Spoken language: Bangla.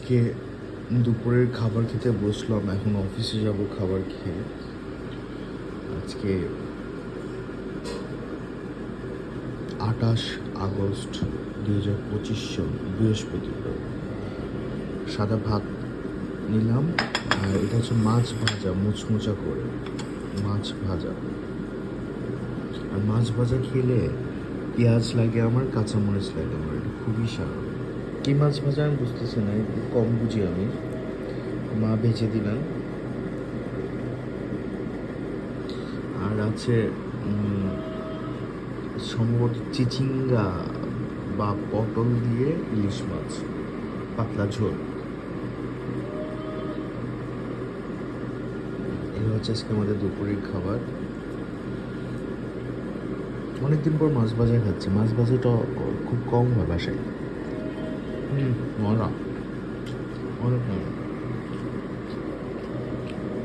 আজকে দুপুরের খাবার খেতে বসলাম, এখন অফিসে যাব খাবার খেয়ে। আজকে 28 আগস্ট 2025 বৃহস্পতিবার। সাদা ভাত নিলাম, আর এটা হচ্ছে মাছ ভাজা, মুচমুচা করে মাছ ভাজা। আর মাছ ভাজা খেলে পেঁয়াজ লাগে আমার, কাঁচামরিচ লাগে আমার, এটা খুবই স্বাদ। কী মাছ ভাজা আমি বুঝতেছি না, একটু কম বুঝি আমি। মা ভেজে দিলেন। আর আছে সম্ভবত চিচিঙ্গা বা পটল দিয়ে ইলিশ মাছ, পাতলা ঝোল। এই হচ্ছে আজকে আমাদের দুপুরের খাবার। অনেকদিন পর মাছ ভাজা খাচ্ছি। মাছ ভাজাটা খুব কম হয় বাসায়। মজা, অনেক মজা।